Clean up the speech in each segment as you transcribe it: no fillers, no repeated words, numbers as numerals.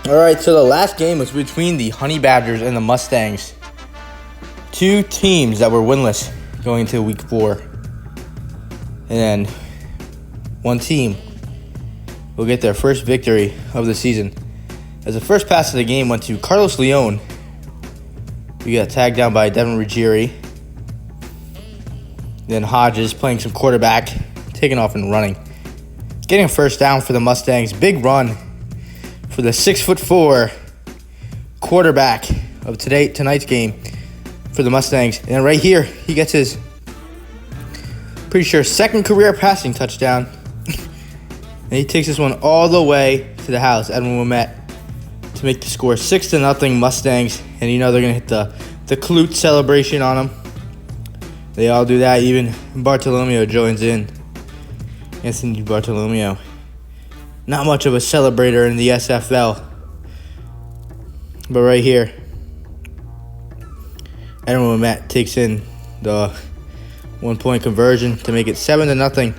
All right, so the last game was between the Honey Badgers and the Mustangs. Two teams that were winless going into week 4. And then one team will get their first victory of the season. As the first pass of the game went to Carlos Leon. We got tagged down by Devin Ruggieri. Then Hodges playing some quarterback, taking off and running. Getting a first down for the Mustangs. Big run for the 6'4" quarterback of tonight's game for the Mustangs. And right here, he gets his, pretty sure, second career passing touchdown. And he takes this one all the way to the house, Edwin Ouimet, to make the score 6-0 Mustangs. And you know they're going to hit the Clute celebration on them. They all do that. Even Bartolomeo joins in. Anthony Bartolomeo. Not much of a celebrator in the SFL. But right here, Edwin Ouimet takes in the 1-point conversion to make it 7-0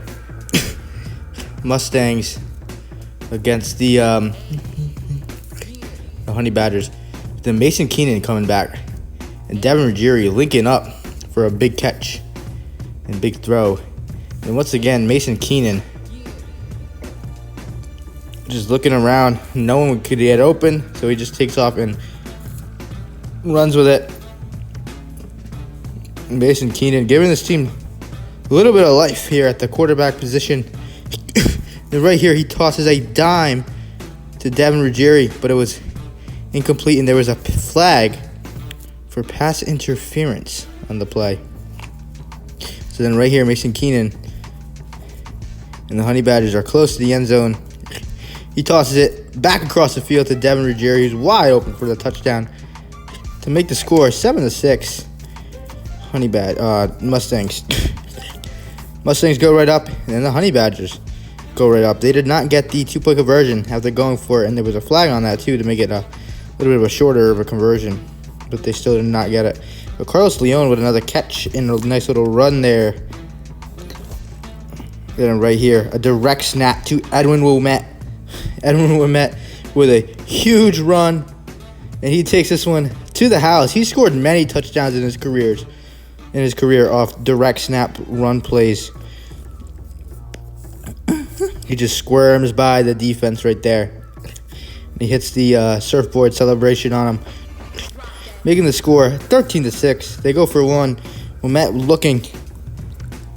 Mustangs against the Honey Badgers. Then Mason Keenan coming back. And Devin Ruggieri linking up for a big catch and big throw. And once again, Mason Keenan just looking around. No one could get open, so he just takes off and runs with it. Mason Keenan giving this team a little bit of life here at the quarterback position. And right here, he tosses a dime to Devin Ruggieri, but it was incomplete, and there was a flag for pass interference on the play. So then right here, Mason Keenan and the Honey Badgers are close to the end zone. He tosses it back across the field to Devin Ruggieri, who's wide open for the touchdown to make the score 7-6. Mustangs. Mustangs go right up, and then the Honey Badgers go right up. They did not get the 2-point conversion after going for it, and there was a flag on that too to make it a little bit of a shorter of a conversion, but they still did not get it. But Carlos Leon with another catch and a nice little run there. Then right here, a direct snap to Edwin Ouimet. Edwin Ouimet with a huge run, and he takes this one to the house. He scored many touchdowns in his career off direct snap run plays. He just squirms by the defense right there. And he hits the surfboard celebration on him, making the score 13-6. They go for one. Ouimet looking.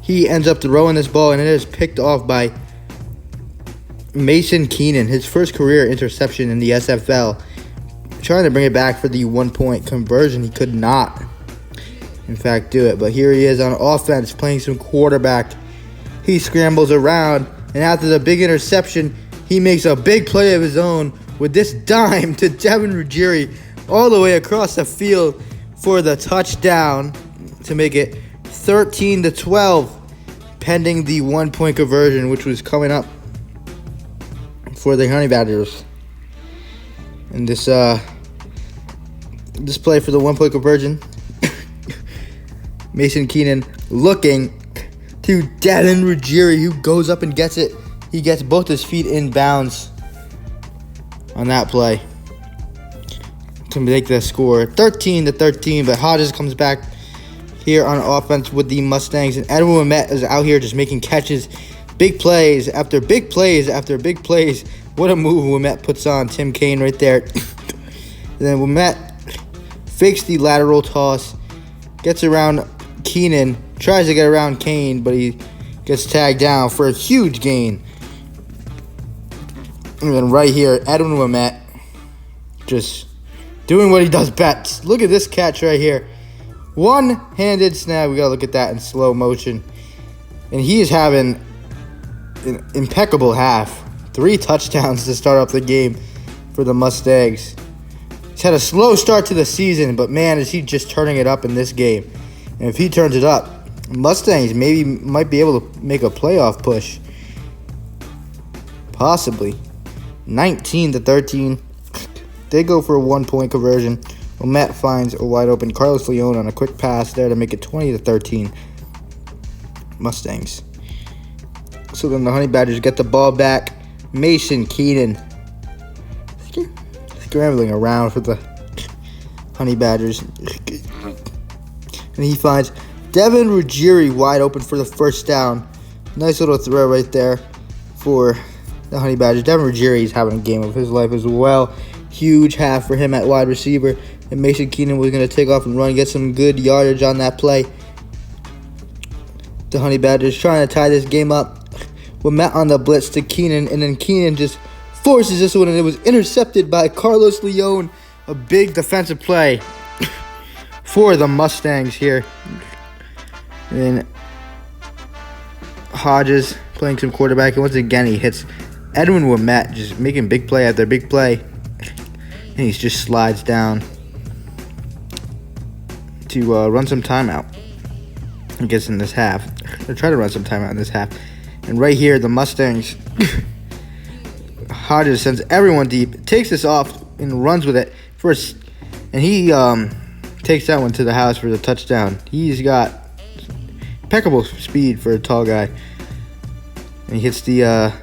He ends up throwing this ball, and it is picked off by Mason Keenan, his first career interception in the SFL. Trying to bring it back for the 1-point conversion. He could not, in fact, do it. But here he is on offense playing some quarterback. He scrambles around, and after the big interception, he makes a big play of his own with this dime to Devin Ruggieri all the way across the field for the touchdown to make it 13-12, pending the 1-point conversion, which was coming up for the Honey Badgers. And this play for the 1-point conversion, Mason Keenan looking to Devin Ruggieri, who goes up and gets it. He gets both his feet in bounds on that play to make the score 13-13. But Hodges comes back here on offense with the Mustangs, and Edwin Ouimet is out here just making catches, big plays after big plays after big plays. What a move Ouimet puts on Tim Kaine right there. And then Ouimet fakes the lateral toss, gets around Keenan, tries to get around Kaine, but he gets tagged down for a huge gain. And then right here, Edwin Ouimet just doing what he does best. Look at this catch right here. One-handed snap. We got to look at that in slow motion. And he is having an impeccable half. 3 touchdowns to start off the game for the Mustangs. He's had a slow start to the season, but man, is he just turning it up in this game. And if he turns it up, Mustangs might be able to make a playoff push. Possibly. 19-13. They go for a 1-point conversion. Ouimet finds a wide open Carlos Leon on a quick pass there to make it 20-13. Mustangs. So then the Honey Badgers get the ball back. Mason Keenan. scrambling around for the Honey Badgers. And he finds Devin Ruggieri wide open for the first down. Nice little throw right there for the Honey Badgers. Devin Ruggieri is having a game of his life as well. Huge half for him at wide receiver. And Mason Keenan was going to take off and run, get some good yardage on that play. The Honey Badgers trying to tie this game up with Matt on the blitz to Keenan. And then Keenan just forces this one, and it was intercepted by Carlos Leon. A big defensive play for the Mustangs here. And then Hodges playing some quarterback, and once again he hits Edwin Wimette, just making big play after big play, and he just slides down to run some timeout. I guess in this half, or try to run some timeout in this half. And right here, the Mustangs, Hodges sends everyone deep, takes this off and runs with it first, and he takes that one to the house for the touchdown. He's got impeccable speed for a tall guy. And he hits the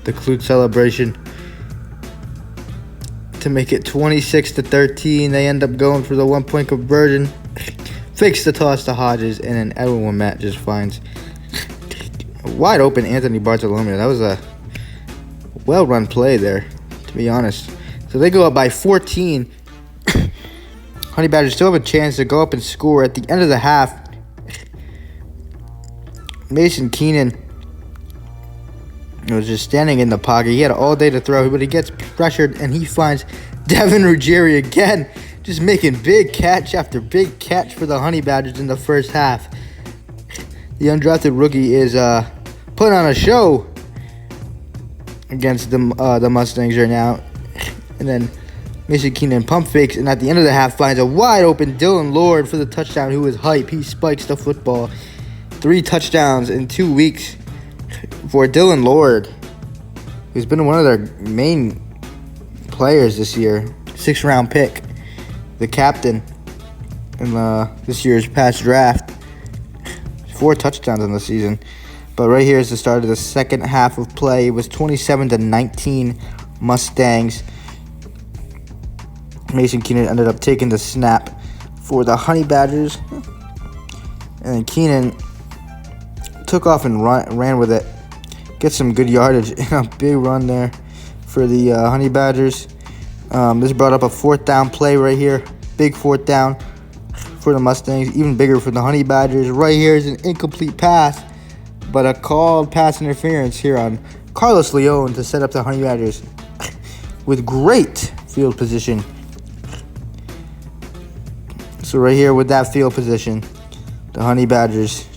Clute celebration to make it 26-13. They end up going for the 1-point conversion. Fakes the toss to Hodges, and then Edwin Wimette just finds a wide open Anthony Bartolomeo. That was a well-run play there, to be honest. So they go up by 14. Honey Badgers still have a chance to go up and score at the end of the half. Mason Keenan was just standing in the pocket. He had all day to throw, but he gets pressured, and he finds Devin Ruggieri again, just making big catch after big catch for the Honey Badgers in the first half. The undrafted rookie is putting on a show against the Mustangs right now. And then Mason Keenan pump fakes, and at the end of the half finds a wide open Dylan Lord for the touchdown, who is hype. He spikes the football. 3 touchdowns in 2 weeks for Dylan Lord, who's been one of their main players this year. 6th round pick, the captain in this year's past draft. 4 touchdowns in the season. But right here is the start of the second half of play. It was 27-19 Mustangs. Mason Keenan ended up taking the snap for the Honey Badgers. And then Keenan took off and ran with it. Gets some good yardage and a big run there for the Honey Badgers. This brought up a 4th down play right here. Big 4th down for the Mustangs. Even bigger for the Honey Badgers. Right here is an incomplete pass, but a called pass interference here on Carlos Leon to set up the Honey Badgers with great field position. So right here with that field position, the Honey Badgers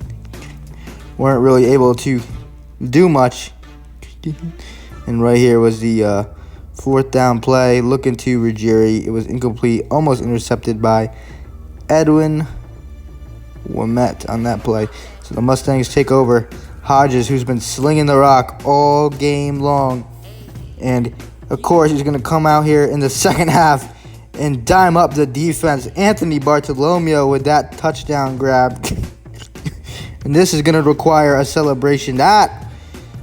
weren't really able to do much. And right here was the 4th down play. Looking to Ruggieri. It was incomplete, almost intercepted by Edwin Wimette on that play. So the Mustangs take over. Hodges, who's been slinging the rock all game long. And, of course, he's going to come out here in the second half and dime up the defense. Anthony Bartolomeo with that touchdown grab. And this is going to require a celebration. That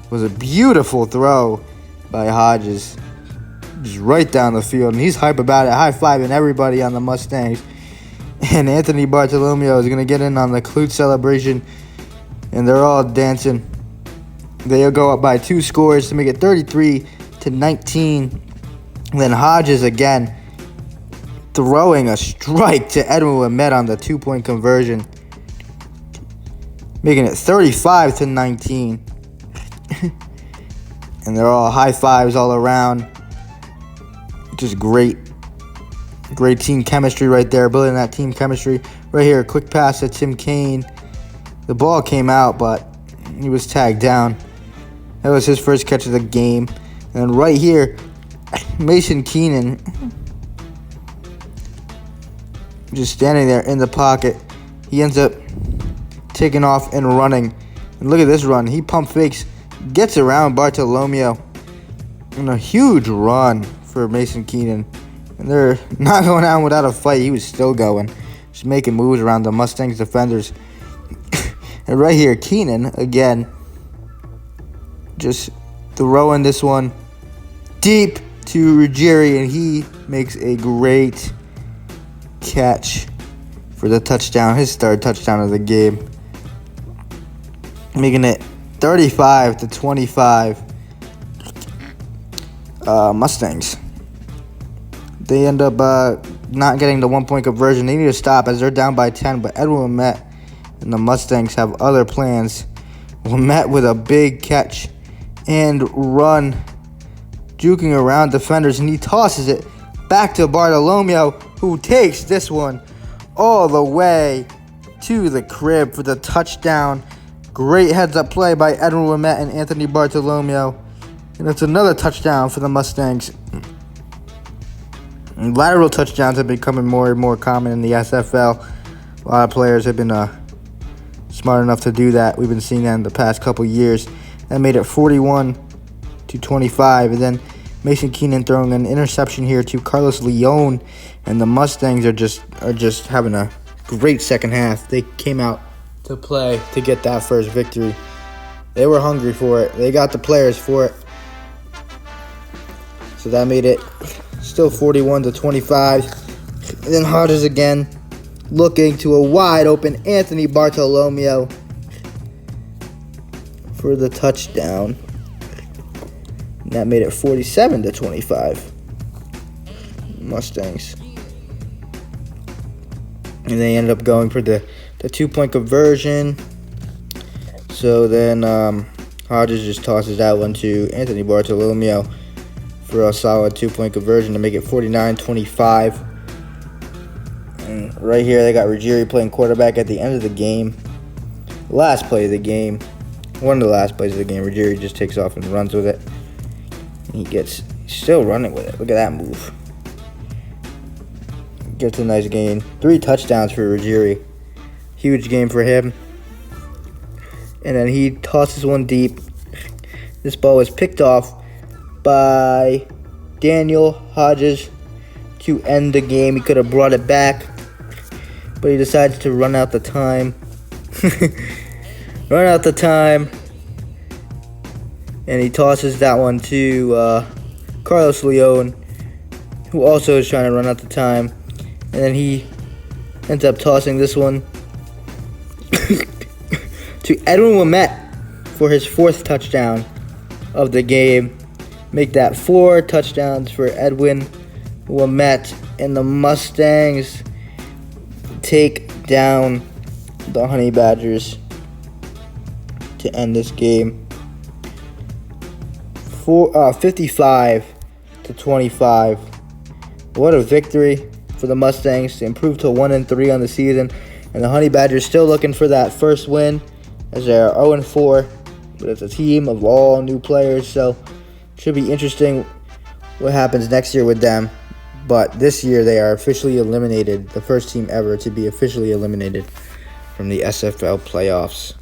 was a beautiful throw by Hodges. Just right down the field. And he's hype about it. High-fiving everybody on the Mustangs. And Anthony Bartolomeo is going to get in on the Clute celebration. And they're all dancing. They'll go up by 2 scores to make it 33-19. And then Hodges again throwing a strike to Edwin Wimette on the 2-point conversion, making it 35-19. And they're all high fives all around. Just great team chemistry right there, building that team chemistry. Right here, a quick pass to Tim Kaine. The ball came out, but he was tagged down. That was his first catch of the game. And right here, Mason Keenan just standing there in the pocket. He ends up taking off and running. And look at this run. He pump fakes, gets around Bartolomeo. And a huge run for Mason Keenan. And they're not going out without a fight. He was still going. Just making moves around the Mustangs defenders. And right here, Keenan, again, just throwing this one deep to Ruggieri, and he makes a great catch for the touchdown, his third touchdown of the game, making it 35-25. Mustangs. They end up not getting the 1-point conversion. They need to stop as they're down by 10, but Edwin Lamette and the Mustangs have other plans. Lamette with a big catch and run, juking around defenders, and he tosses it back to Bartolomeo, who takes this one all the way to the crib for the touchdown. Great heads-up play by Edwin Lamette and Anthony Bartolomeo. And it's another touchdown for the Mustangs. And lateral touchdowns have been becoming more and more common in the SFL. A lot of players have been smart enough to do that. We've been seeing that in the past couple years. That made it 41-25. And then Mason Keenan throwing an interception here to Carlos Leon. And the Mustangs are just having a great second half. They came out to play to get that first victory. They were hungry for it. They got the players for it. So that made it still 41-25. And then Hodges again, looking to a wide open Anthony Bartolomeo for the touchdown. And that made it 47-25. Mustangs. And they ended up going for the 2-point conversion. So then Hodges just tosses that one to Anthony Bartolomeo for a solid 2-point conversion to make it 49-25. And right here, they got Ruggieri playing quarterback at the end of the game. Last play of the game. One of the last plays of the game. Ruggieri just takes off and runs with it. And he's still running with it. Look at that move. Gets a nice gain. 3 touchdowns for Ruggieri. Huge game for him. And then he tosses one deep. This ball was picked off by Daniel Hodges to end the game. He could have brought it back, but he decides to run out the time. And he tosses that one to Carlos Leon, who also is trying to run out the time. And then he ends up tossing this one to Edwin Lamette for his 4th touchdown of the game. Make that 4 touchdowns for Edwin Lamette, and the Mustangs take down the Honey Badgers to end this game 55-25. What a victory for the Mustangs to improve to 1-3 on the season, and the Honey Badgers still looking for that first win as they're 0-4, but it's a team of all new players, so should be interesting what happens next year with them. But this year they are officially eliminated, the first team ever to be officially eliminated from the SFL playoffs.